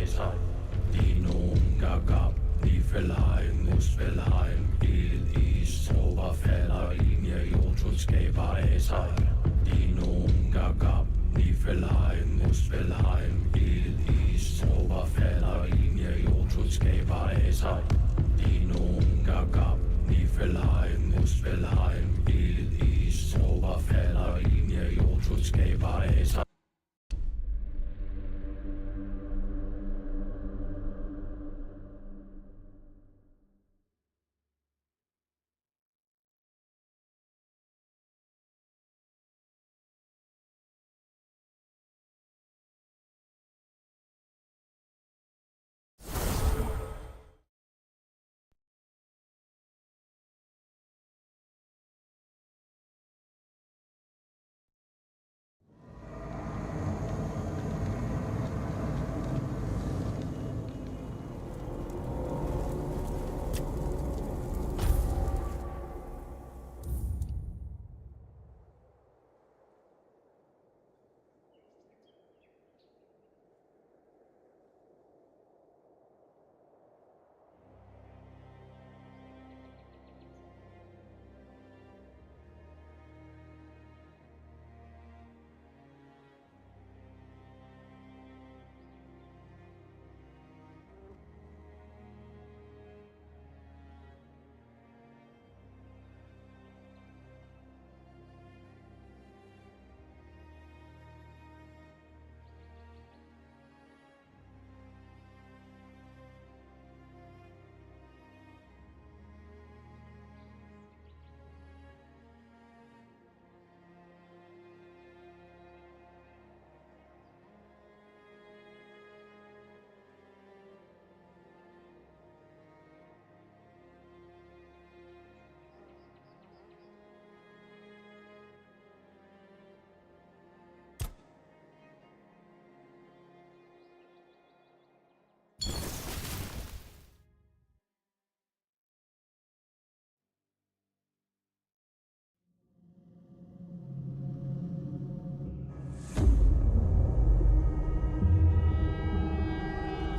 Weisheit. Die nun gab, die verleihen, muss verleihen. Il ist Zauberfäller in ihr Jotunsgeber Weisheit. Die nun gab, die verleihen, muss verleihen. Il ist Zauberfäller in ihr Jotunsgeber Weisheit. Die nun gab, die verleihen, muss verleihen. Il ist Zauberfäller in ihr Jotunsgeber Weisheit.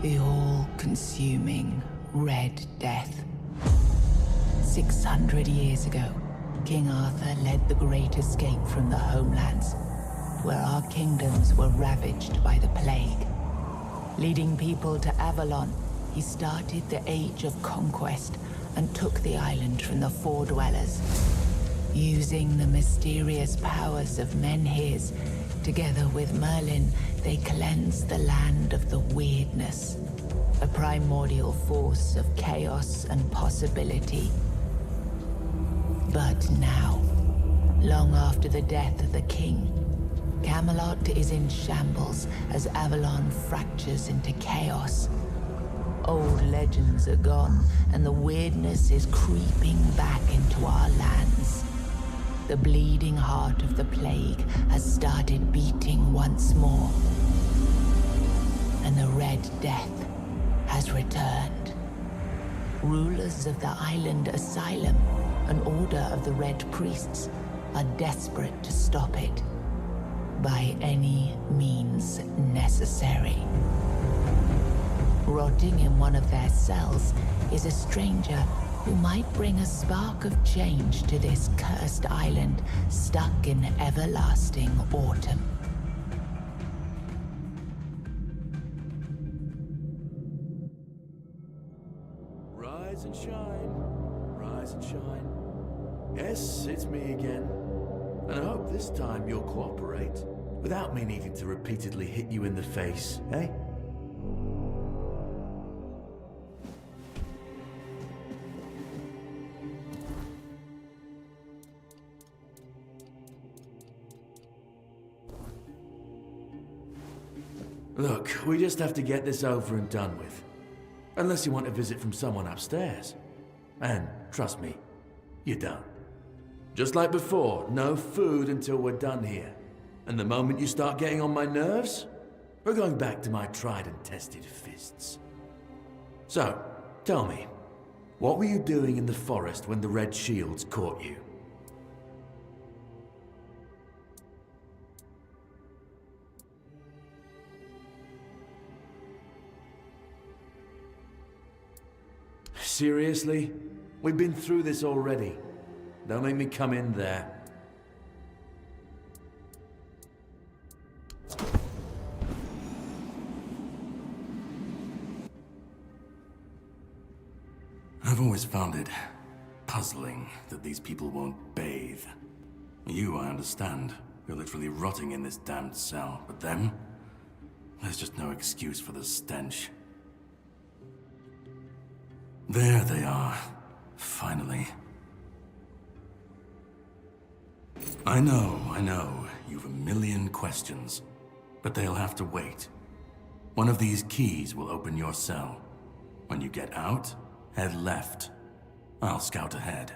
The all-consuming Red Death. 600 years ago, King Arthur led the Great Escape from the homelands, where our kingdoms were ravaged by the plague. Leading people to Avalon, he started the Age of Conquest and took the island from the Four Dwellers. Using the mysterious powers of Menhirs, together with Merlin, they cleansed the land of the weirdness, a primordial force of chaos and possibility. But now, long after the death of the king, Camelot is in shambles as Avalon fractures into chaos. Old legends are gone, and the weirdness is creeping back into our lands. The bleeding heart of the plague has started beating once more, and the Red Death has returned. Rulers of the island Asylum, an order of the Red Priests, are desperate to stop it by any means necessary. Rotting in one of their cells is a stranger who might bring a spark of change to this cursed island stuck in everlasting autumn. Rise and shine, rise and shine. Yes, it's me again. And I hope this time you'll cooperate, without me needing to repeatedly hit you in the face, eh? Look, we just have to get this over and done with. Unless you want a visit from someone upstairs. And, trust me, you don't. Just like before, no food until we're done here. And the moment you start getting on my nerves, we're going back to my tried and tested fists. So, tell me, what were you doing in the forest when the Red Shields caught you? Seriously? We've been through this already. Don't make me come in there. I've always found it puzzling that these people won't bathe. You, I understand. You're literally rotting in this damned cell. But them? There's just no excuse for the stench. There they are. Finally. I know. You've a million questions. But they'll have to wait. One of these keys will open your cell. When you get out, head left. I'll scout ahead.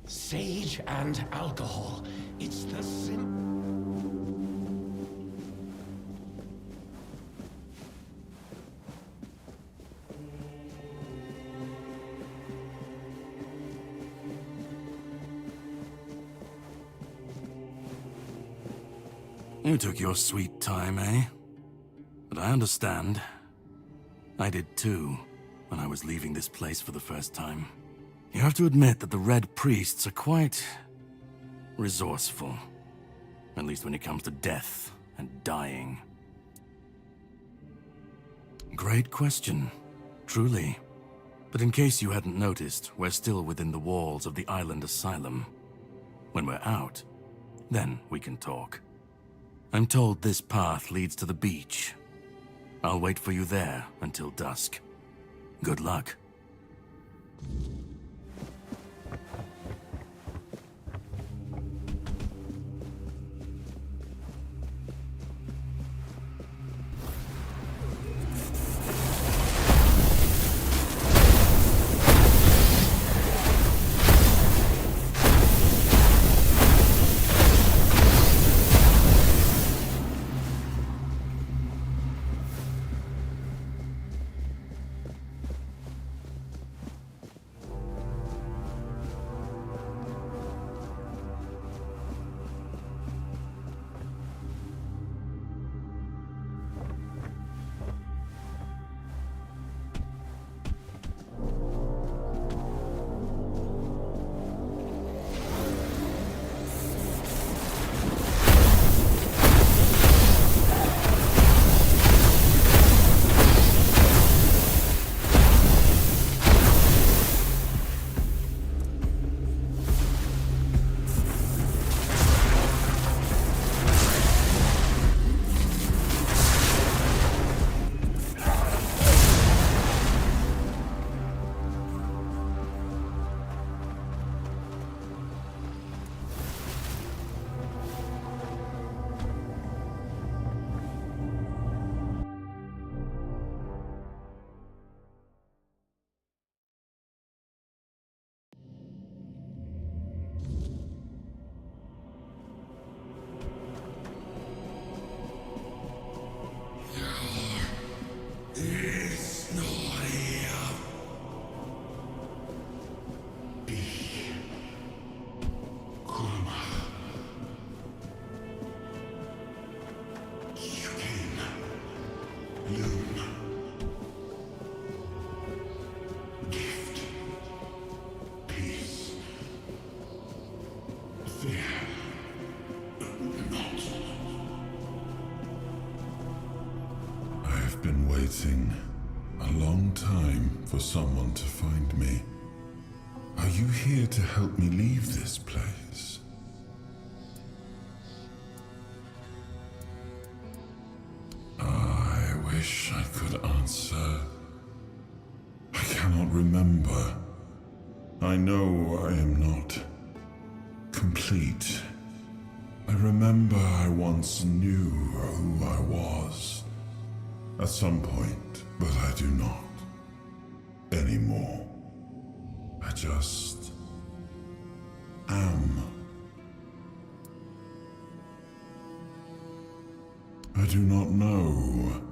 Sage and alcohol. It's the You took your sweet time, eh? But I understand. I did too, when I was leaving this place for the first time. You have to admit that the Red Priests are quite resourceful. At least when it comes to death and dying. Great question, truly. But in case you hadn't noticed, we're still within the walls of the island asylum. When we're out, then we can talk. I'm told this path leads to the beach. I'll wait for you there until dusk. Good luck. waiting a long time for someone to find me. Are you here to help me leave this place? I wish I could answer. I cannot remember. I know I am not complete. I remember I once knew who I was at some point, but I do not anymore. I just am. I do not know.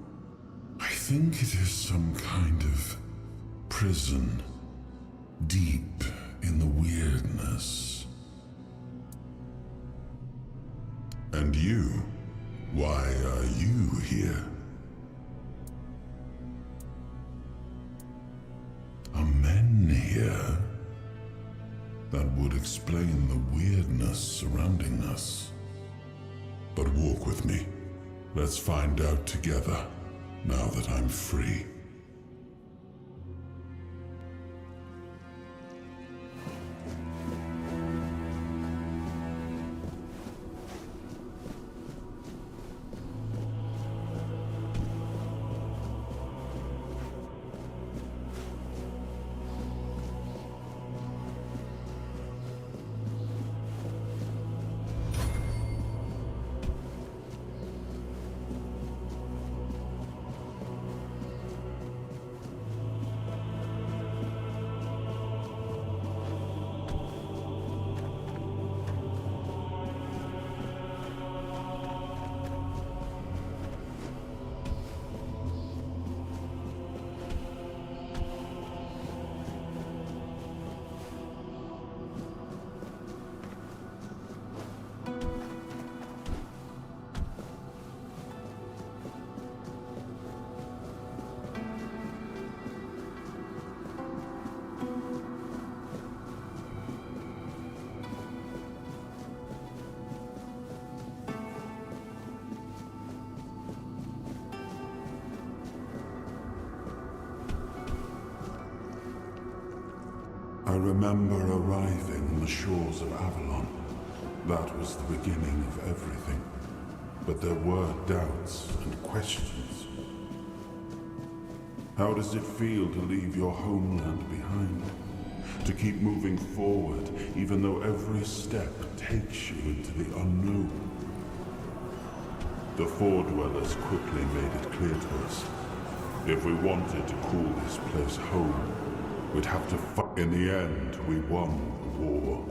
I think it is some kind of prison, deep in the weirdness. And you? Why are you here? Are men here? That would explain the weirdness surrounding us. But walk with me. Let's find out together, now that I'm free. I remember arriving on the shores of Avalon. That was the beginning of everything. But there were doubts and questions. How does it feel to leave your homeland behind? To keep moving forward, even though every step takes you into the unknown? The Four Dwellers quickly made it clear to us. If we wanted to call this place home, we'd have to fight. In the end, we won the war.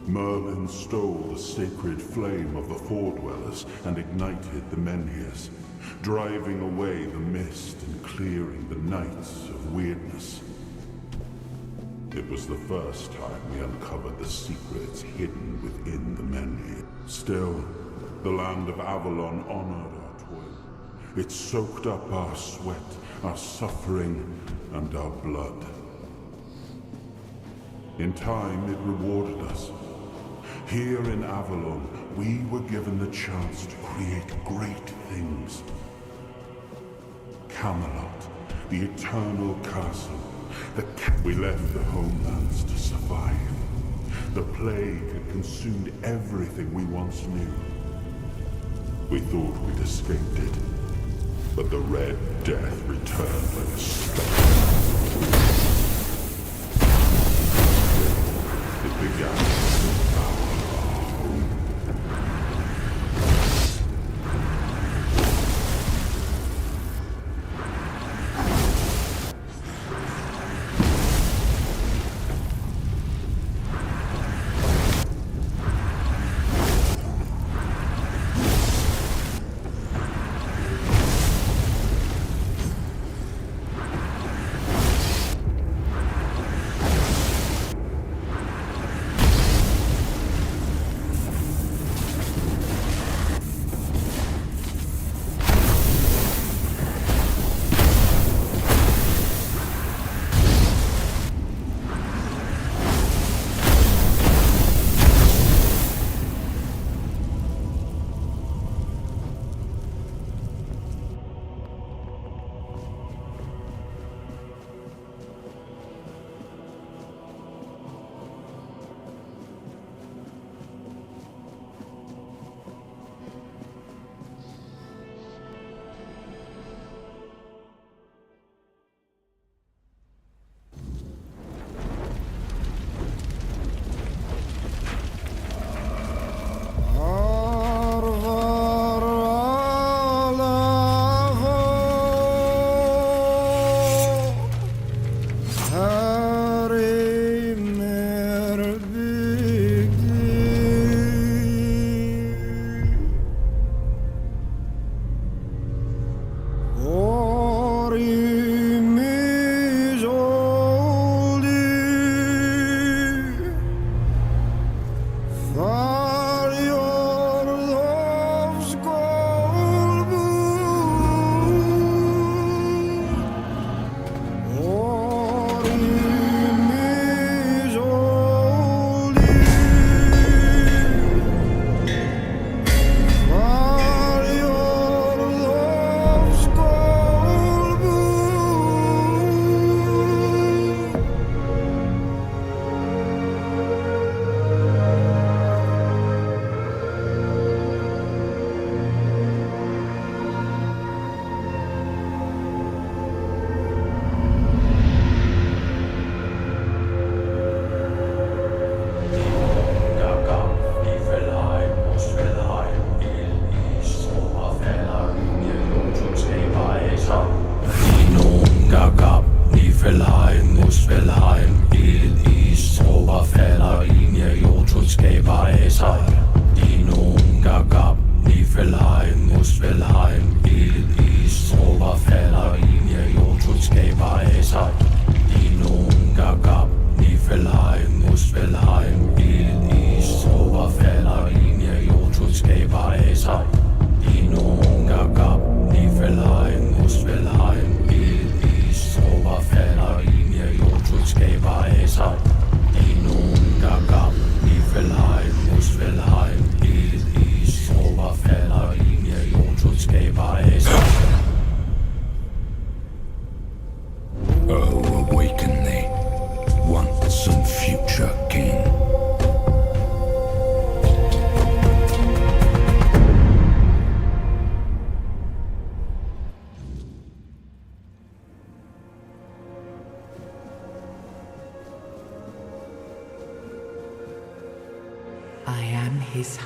Merlin stole the sacred flame of the Four Dwellers and ignited the Menhirs, driving away the mist and clearing the nights of weirdness. It was the first time we uncovered the secrets hidden within the Menhir. Still, the land of Avalon honored our toil. It soaked up our sweat, our suffering, and our blood. In time, it rewarded us. Here in Avalon, we were given the chance to create great things. Camelot, the eternal castle. We left the homelands to survive. The plague had consumed everything we once knew. We thought we'd escaped it, but the Red Death returned like a spectre. It began to devour our home.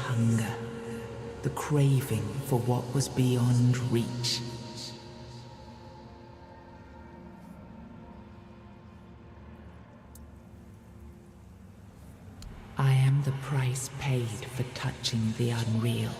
hunger, the craving for what was beyond reach. I am the price paid for touching the unreal.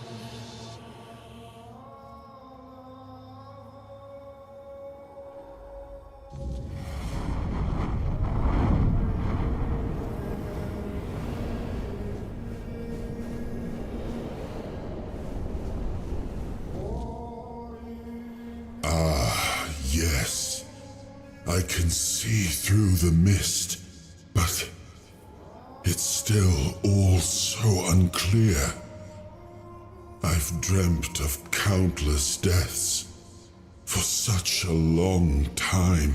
Yes, I can see through the mist, but it's still all so unclear. I've dreamt of countless deaths for such a long time.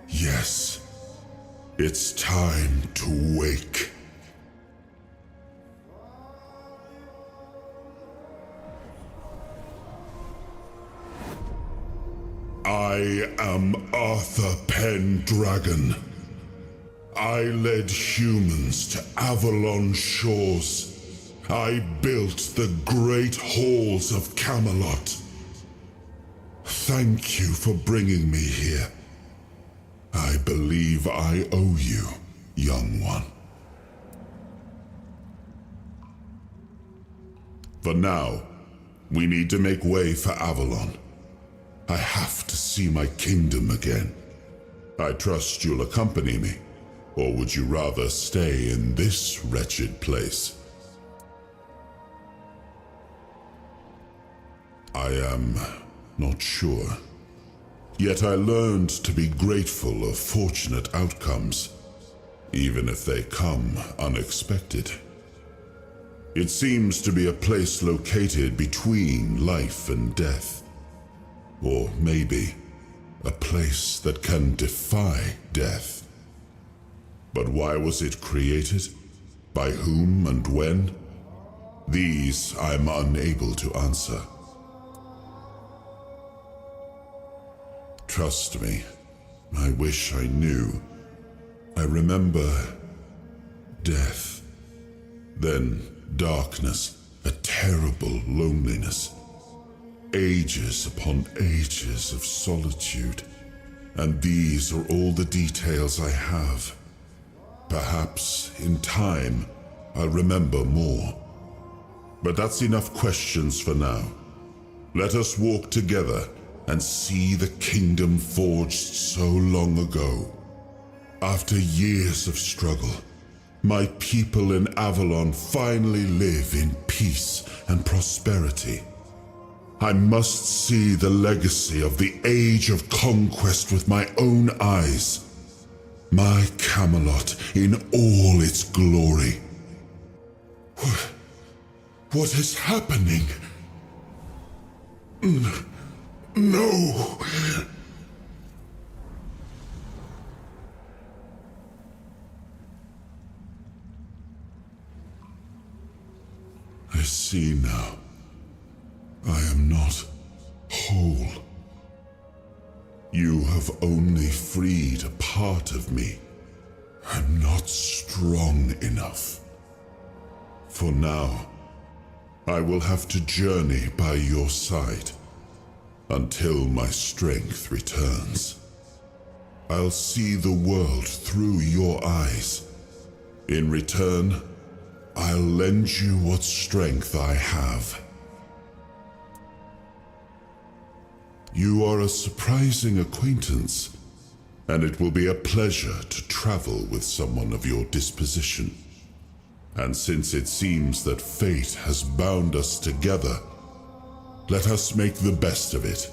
Yes, it's time to wake. I am Arthur Pendragon. I led humans to Avalon shores. I built the great halls of Camelot. Thank you for bringing me here. I believe I owe you, young one. For now, we need to make way for Avalon. I have to see my kingdom again. I trust you'll accompany me, or would you rather stay in this wretched place? I am not sure. Yet I learned to be grateful of fortunate outcomes, even if they come unexpected. It seems to be a place located between life and death. Or maybe a place that can defy death. But why was it created? By whom and when? These I'm unable to answer. Trust me, I wish I knew. I remember death, then darkness, a terrible loneliness. Ages upon ages of solitude, and these are all the details I have. Perhaps, in time, I'll remember more. But that's enough questions for now. Let us walk together and see the kingdom forged so long ago. After years of struggle, my people in Avalon finally live in peace and prosperity. I must see the legacy of the Age of Conquest with my own eyes. My Camelot in all its glory. What is happening? No! I see now. I am not whole. You have only freed a part of me. I'm not strong enough. For now, I will have to journey by your side until my strength returns. I'll see the world through your eyes. In return, I'll lend you what strength I have. You are a surprising acquaintance, and it will be a pleasure to travel with someone of your disposition. And since it seems that fate has bound us together, let us make the best of it.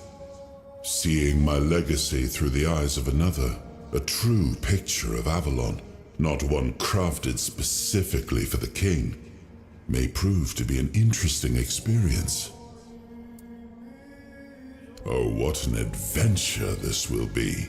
Seeing my legacy through the eyes of another, a true picture of Avalon, not one crafted specifically for the king, may prove to be an interesting experience. Oh, what an adventure this will be.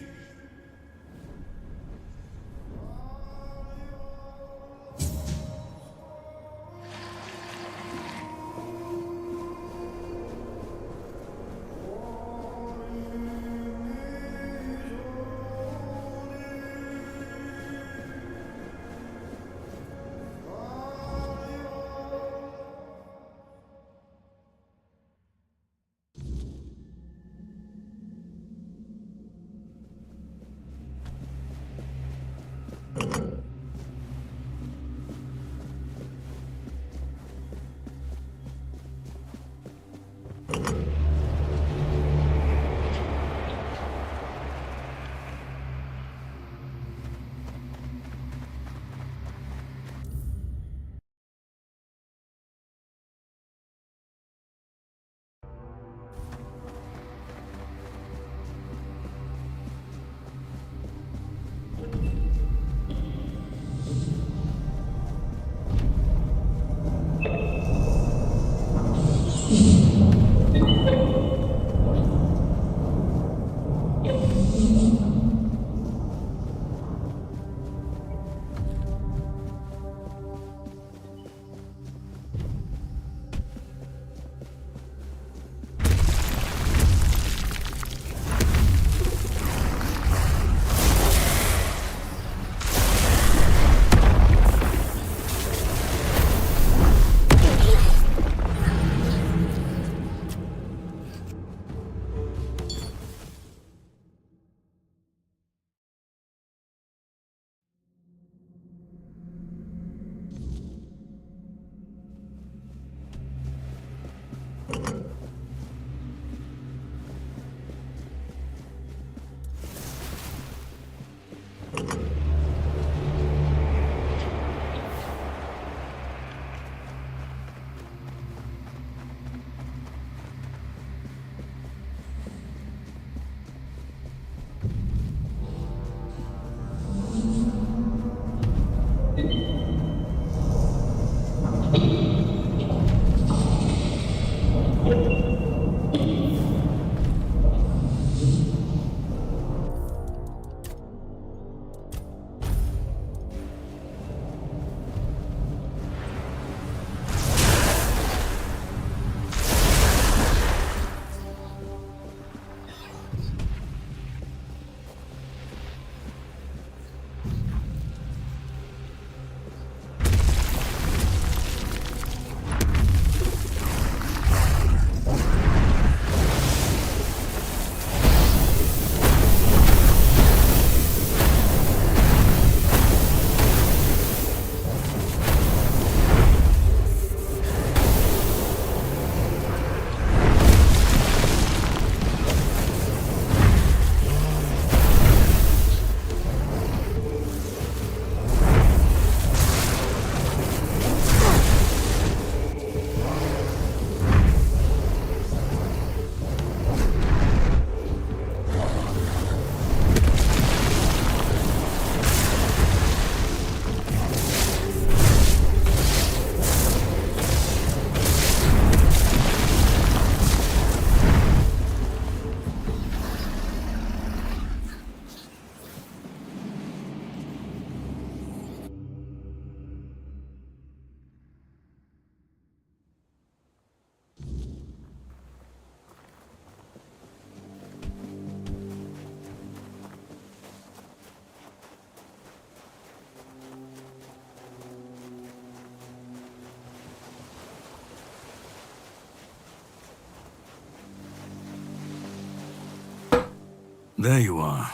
There you are.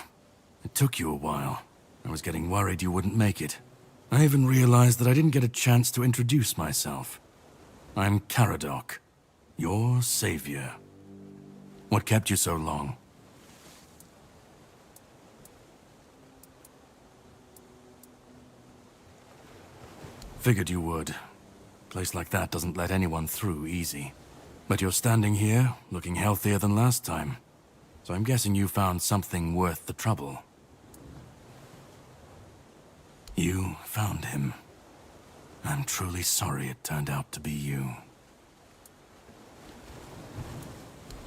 It took you a while. I was getting worried you wouldn't make it. I even realized that I didn't get a chance to introduce myself. I'm Caradoc, your savior. What kept you so long? Figured you would. A place like that doesn't let anyone through easy. But you're standing here, looking healthier than last time. So I'm guessing you found something worth the trouble. You found him. I'm truly sorry it turned out to be you.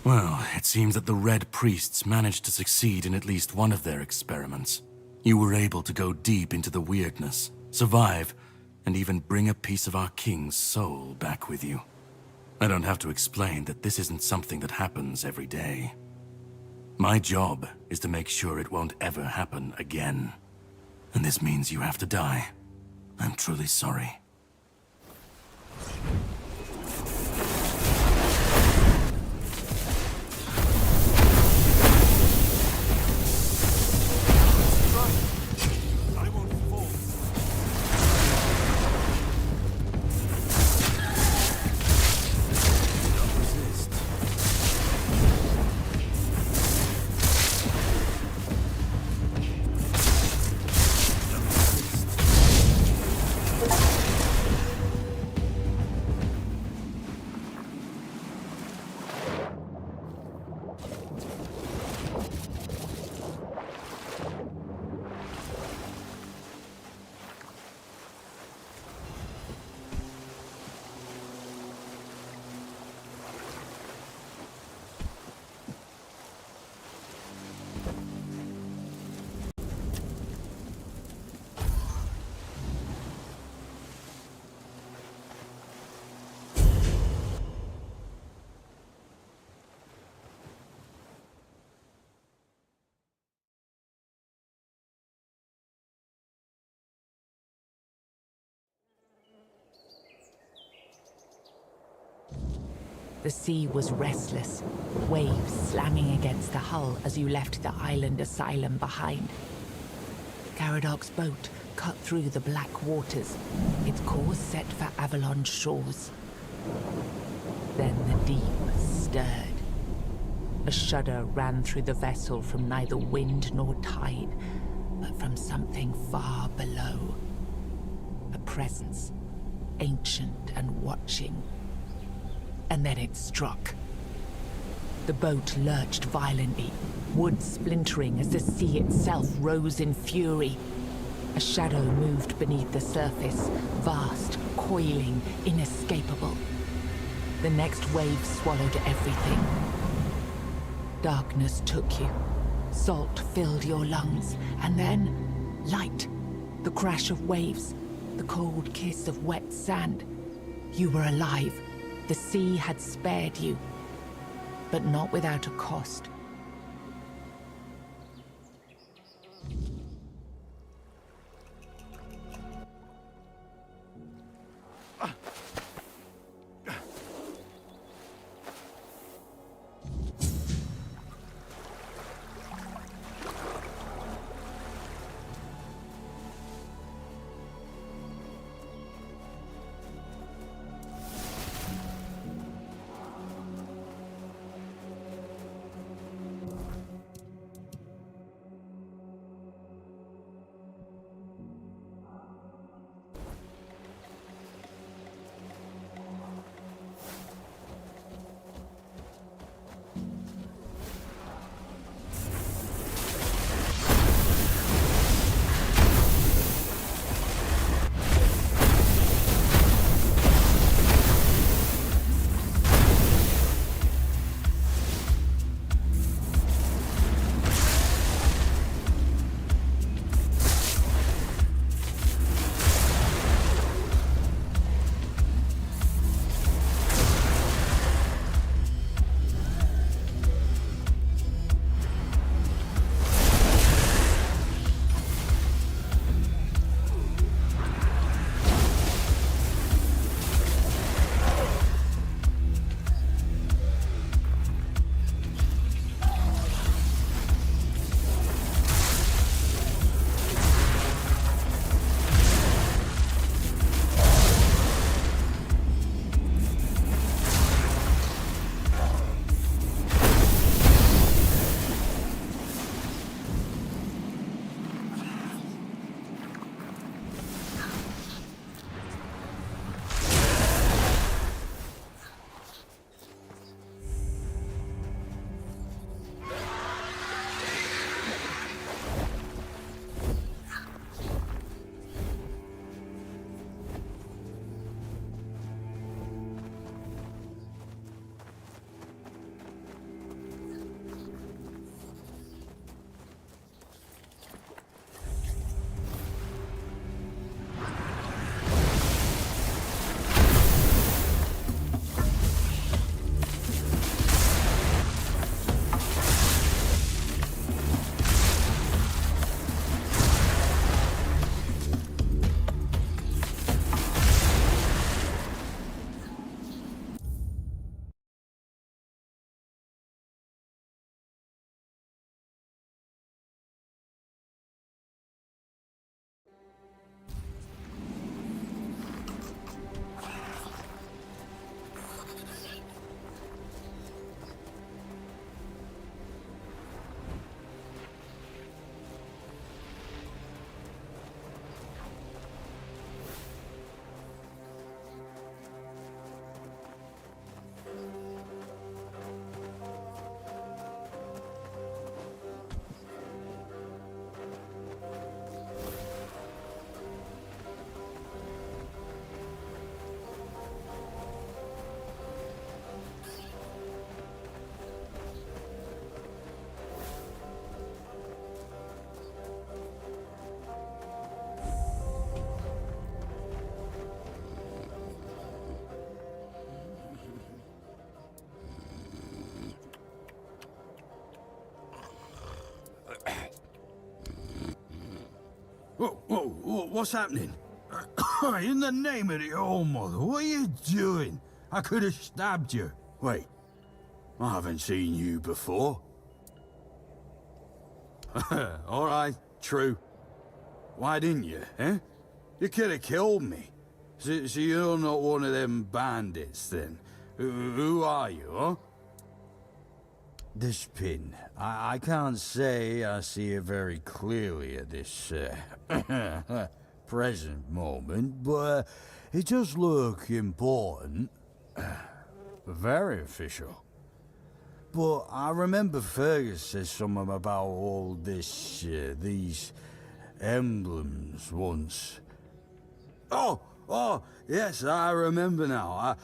Well, it seems that the Red Priests managed to succeed in at least one of their experiments. You were able to go deep into the weirdness, survive, and even bring a piece of our king's soul back with you. I don't have to explain that this isn't something that happens every day. My job is to make sure it won't ever happen again. And this means you have to die. I'm truly sorry. The sea was restless, waves slamming against the hull as you left the island asylum behind. Caradoc's boat cut through the black waters, its course set for Avalon's shores. Then the deep stirred. A shudder ran through the vessel from neither wind nor tide, but from something far below. A presence, ancient and watching. And then it struck. The boat lurched violently, wood splintering as the sea itself rose in fury. A shadow moved beneath the surface, vast, coiling, inescapable. The next wave swallowed everything. Darkness took you. Salt filled your lungs, and then light. The crash of waves, the cold kiss of wet sand. You were alive. The sea had spared you, but not without a cost. What's happening? In the name of the All Mother, what are you doing? I could have stabbed you. Wait, I haven't seen you before. All right, true. Why didn't you, eh? You could have killed me. So you're not one of them bandits, then? Who are you, huh? This pin, I can't say I see it very clearly at this present moment, but it does look important. Very official. But I remember Fergus said something about all this, these emblems once. Oh, yes, I remember now.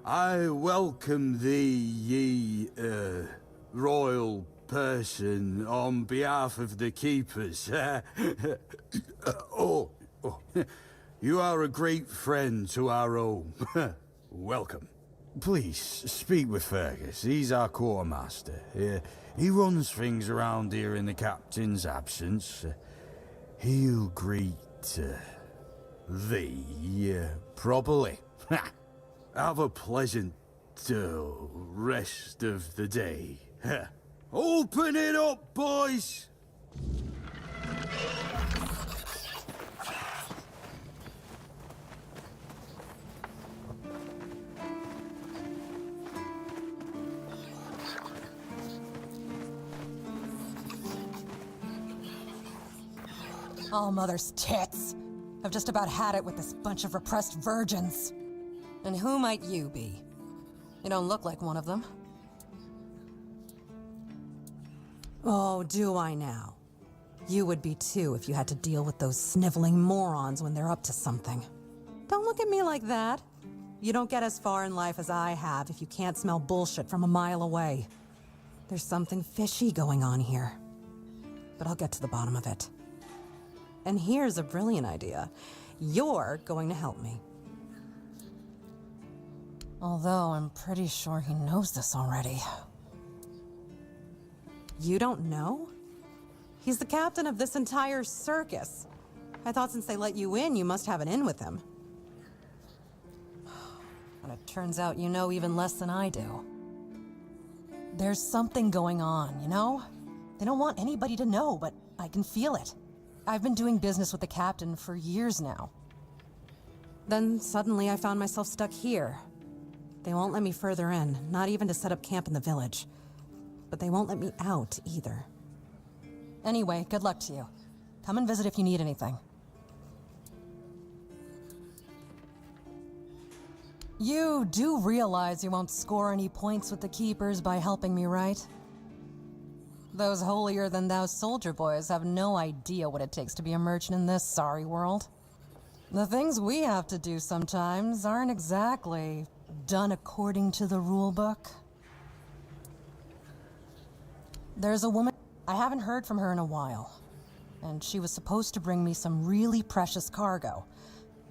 I welcome thee, ye, royal person, on behalf of the keepers. You are a great friend to our home. Welcome. Please, speak with Fergus. He's our quartermaster. He runs things around here in the captain's absence. He'll greet thee properly. Have a pleasant rest of the day. Open it up, boys! All Mother's tits. I've just about had it with this bunch of repressed virgins. And who might you be? You don't look like one of them. Oh, do I now? You would be too if you had to deal with those sniveling morons when they're up to something. Don't look at me like that. You don't get as far in life as I have if you can't smell bullshit from a mile away. There's something fishy going on here. But I'll get to the bottom of it. And here's a brilliant idea. You're going to help me. Although I'm pretty sure he knows this already. You don't know? He's the captain of this entire circus. I thought since they let you in, you must have an in with him. And it turns out you know even less than I do. There's something going on, you know? They don't want anybody to know, but I can feel it. I've been doing business with the captain for years now. Then suddenly I found myself stuck here. They won't let me further in, not even to set up camp in the village. But they won't let me out either. Anyway, good luck to you. Come and visit if you need anything. You do realize you won't score any points with the Keepers by helping me, right? Those holier-than-thou soldier boys have no idea what it takes to be a merchant in this sorry world. The things we have to do sometimes aren't exactly done according to the rulebook. There's a woman... I haven't heard from her in a while. And she was supposed to bring me some really precious cargo.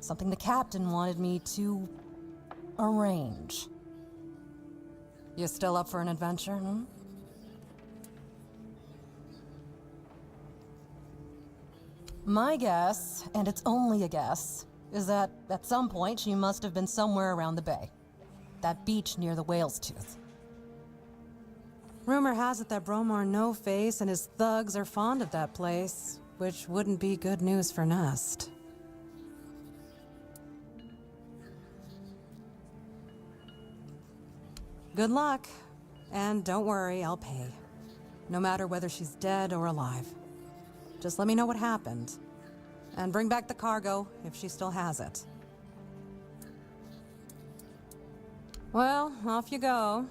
Something the captain wanted me to... arrange. You still up for an adventure, hmm? My guess, and it's only a guess, is that at some point she must have been somewhere around the bay. That beach near the Whale's Tooth. Rumor has it that Bromar No-Face and his thugs are fond of that place, which wouldn't be good news for Nest. Good luck, and don't worry, I'll pay. No matter whether she's dead or alive. Just let me know what happened. And bring back the cargo, if she still has it. Well, off you go.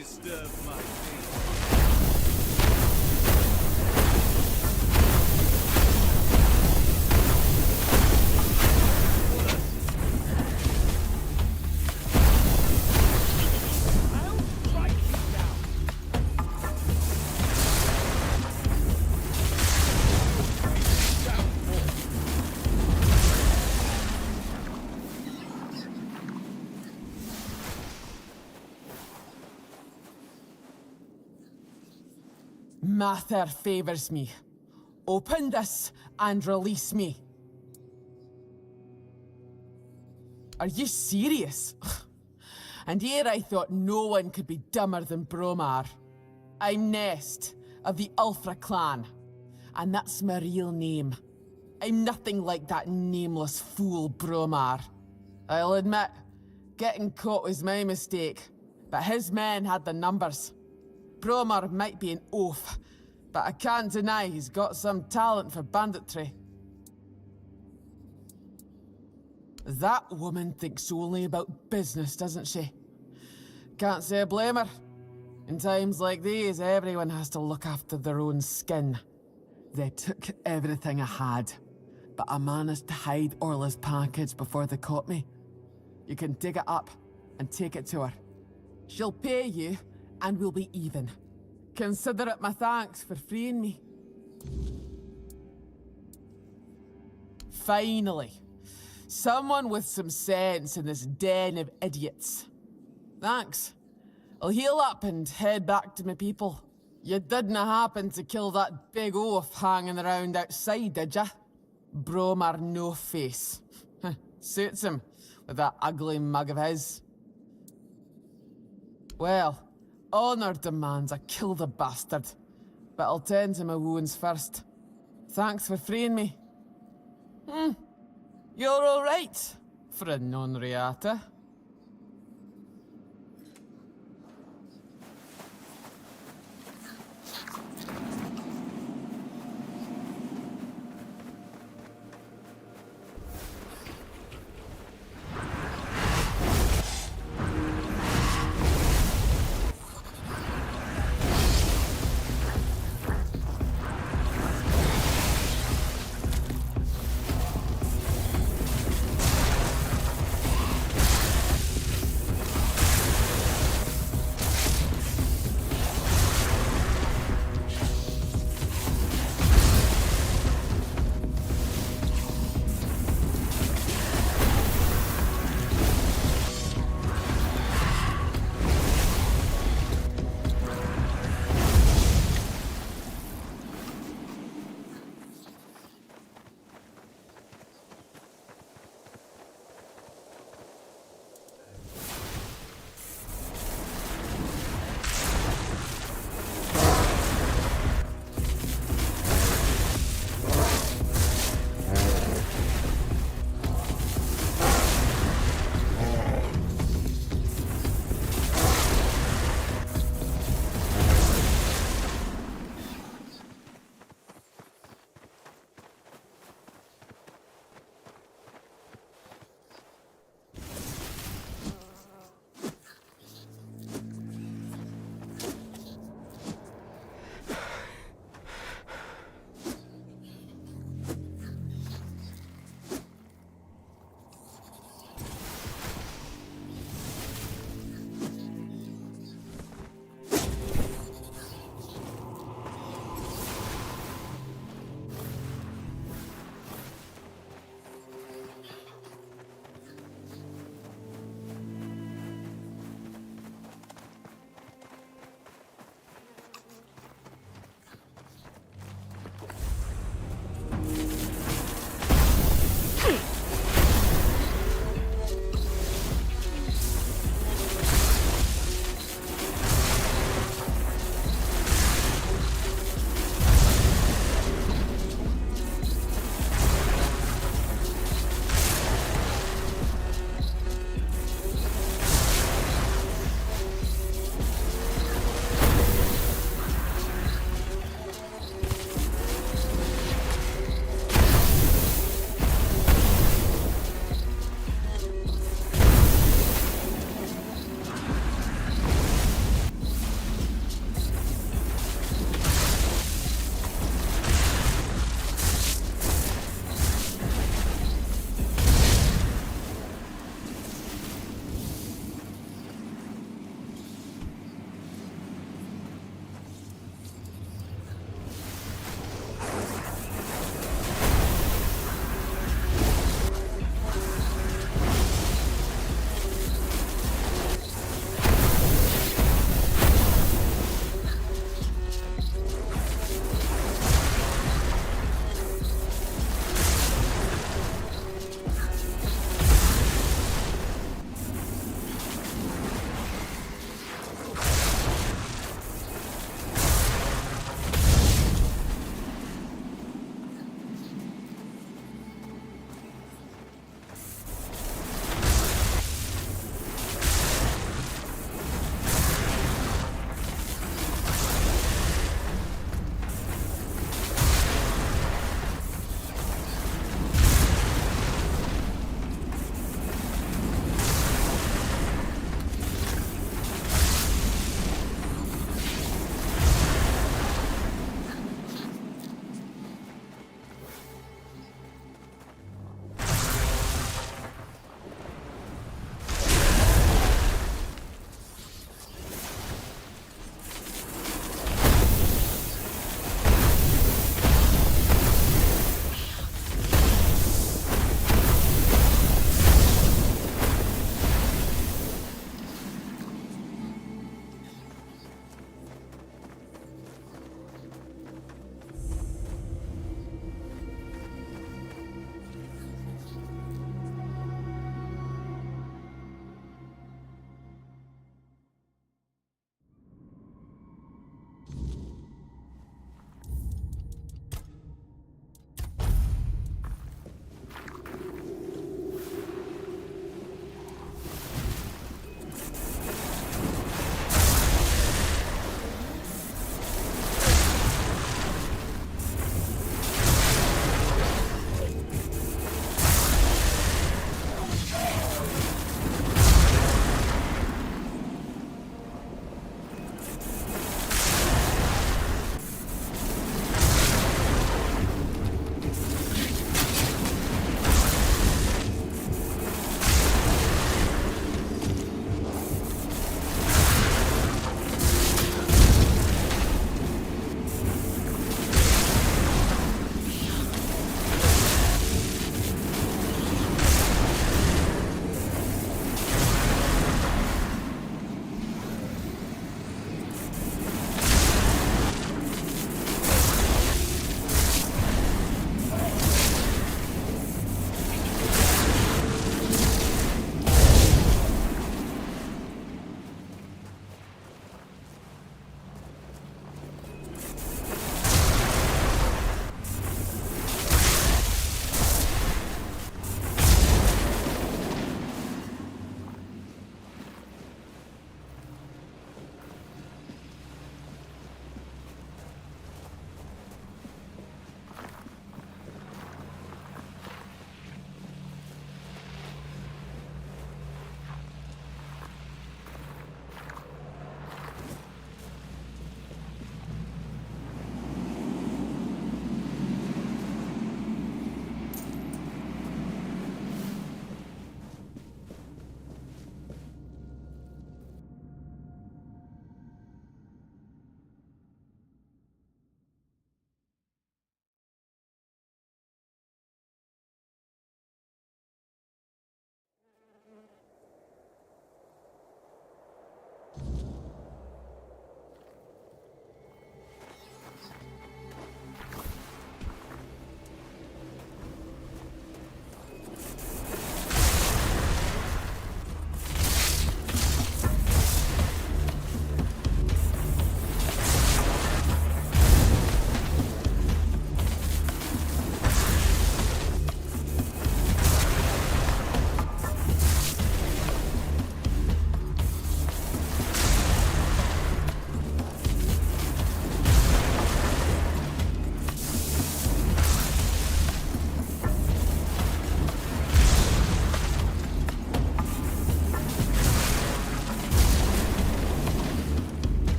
disturb my peace. I'll strike you down. Mather favors me. Open this and release me. Are you serious? And here I thought no one could be dumber than Bromar. I'm Nest, of the Ulfra clan. And that's my real name. I'm nothing like that nameless fool Bromar. I'll admit, getting caught was my mistake, but his men had the numbers. Bromar might be an oaf, but I can't deny he's got some talent for banditry. That woman thinks only about business, doesn't she? Can't say I blame her. In times like these, everyone has to look after their own skin. They took everything I had, but I managed to hide Orla's package before they caught me. You can dig it up and take it to her. She'll pay you, and we'll be even. Consider it my thanks for freeing me. Finally, someone with some sense in this den of idiots. Thanks. I'll heal up and head back to my people. You didn't happen to kill that big oaf hanging around outside, did ya? Bromar no face. Suits him, with that ugly mug of his. Well, honor demands I kill the bastard, but I'll tend to my wounds first. Thanks for freeing me. You're all right for a non-reata.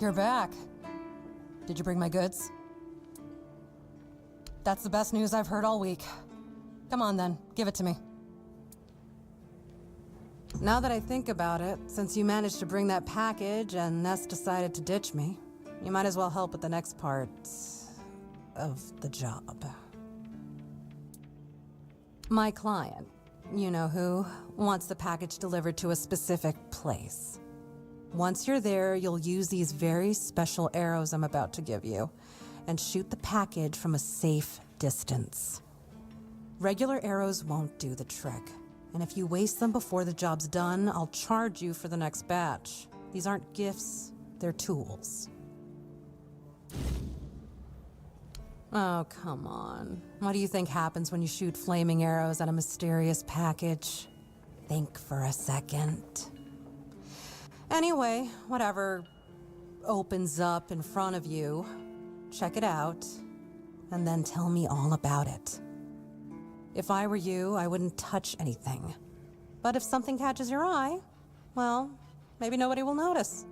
You're back. Did you bring my goods? That's the best news I've heard all week. Come on then, give it to me. Now that I think about it, since you managed to bring that package and Ness decided to ditch me, you might as well help with the next part of the job. My client, you know who, wants the package delivered to a specific place. Once you're there, you'll use these very special arrows I'm about to give you and shoot the package from a safe distance. Regular arrows won't do the trick, and if you waste them before the job's done, I'll charge you for the next batch. These aren't gifts, they're tools. Oh, come on. What do you think happens when you shoot flaming arrows at a mysterious package? Think for a second. Anyway, whatever opens up in front of you, check it out, and then tell me all about it. If I were you, I wouldn't touch anything. But if something catches your eye, well, maybe nobody will notice.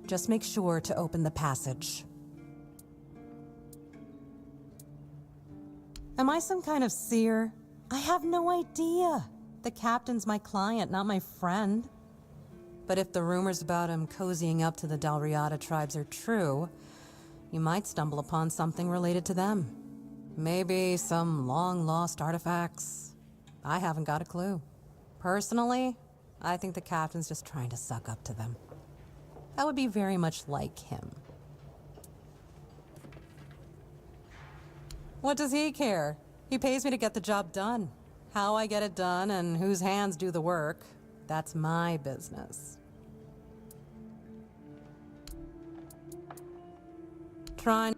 Just make sure to open the passage. Am I some kind of seer? I have no idea. The captain's my client, not my friend. But if the rumors about him cozying up to the Dalriada tribes are true, you might stumble upon something related to them. Maybe some long-lost artifacts. I haven't got a clue. Personally, I think the captain's just trying to suck up to them. That would be very much like him. What does he care? He pays me to get the job done. How I get it done and whose hands do the work, that's my business. Trying.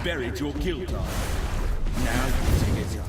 buried your guilt on. Now you take it off.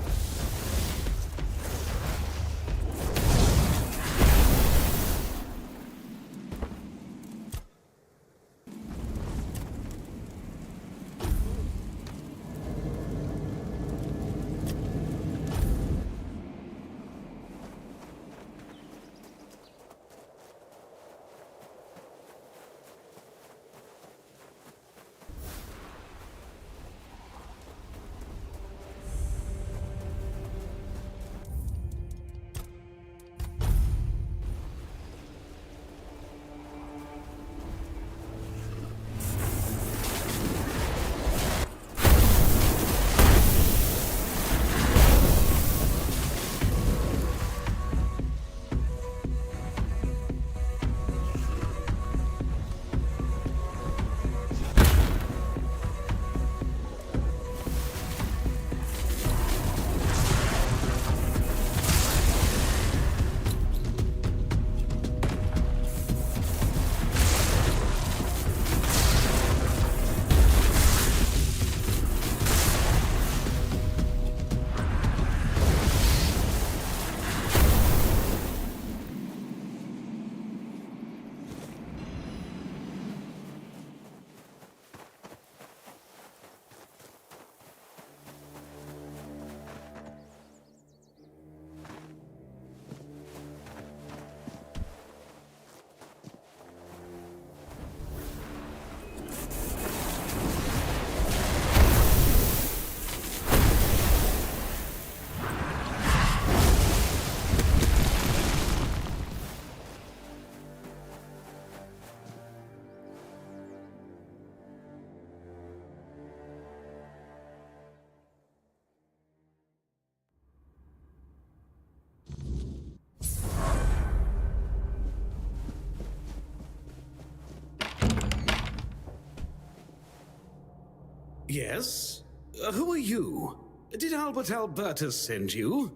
Yes? Who are you? Did Albert Albertus send you?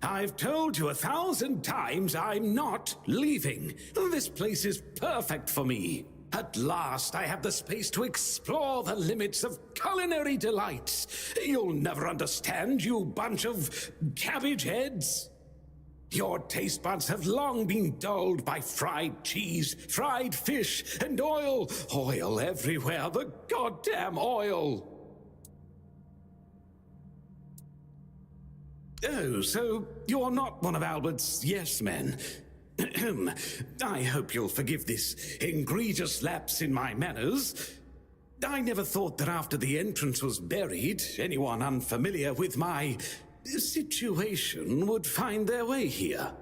I've told you 1,000 times I'm not leaving. This place is perfect for me. At last, I have the space to explore the limits of culinary delights. You'll never understand, you bunch of cabbage heads. Your taste buds have long been dulled by fried cheese, fried fish, and oil. Oil everywhere, the goddamn oil. Oh, so you're not one of Albert's yes men. I hope you'll forgive this egregious lapse in my manners. I never thought that after the entrance was buried, anyone unfamiliar with my situation would find their way here.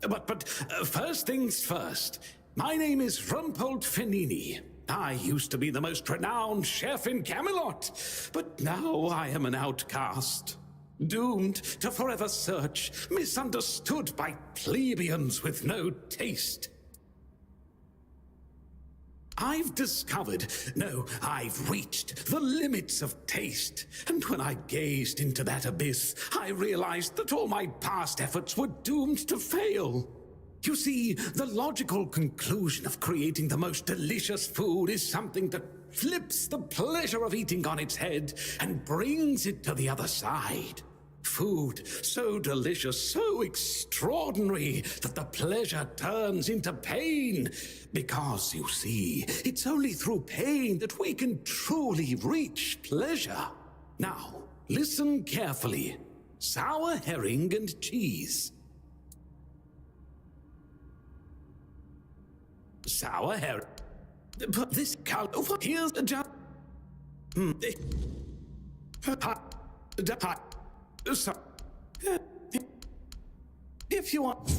But first things first. My name is Rumpold Fenini. I used to be the most renowned chef in Camelot, but now I am an outcast. Doomed to forever search, misunderstood by plebeians with no taste. I've discovered, no, I've reached the limits of taste. And when I gazed into that abyss, I realized that all my past efforts were doomed to fail. You see, the logical conclusion of creating the most delicious food is something that flips the pleasure of eating on its head and brings it to the other side. Food so delicious, so extraordinary, that the pleasure turns into pain. Because, you see, it's only through pain that we can truly reach pleasure. Now, listen carefully. Sour herring and cheese. Sour herring. But this cow... Here's a just... So, if you want...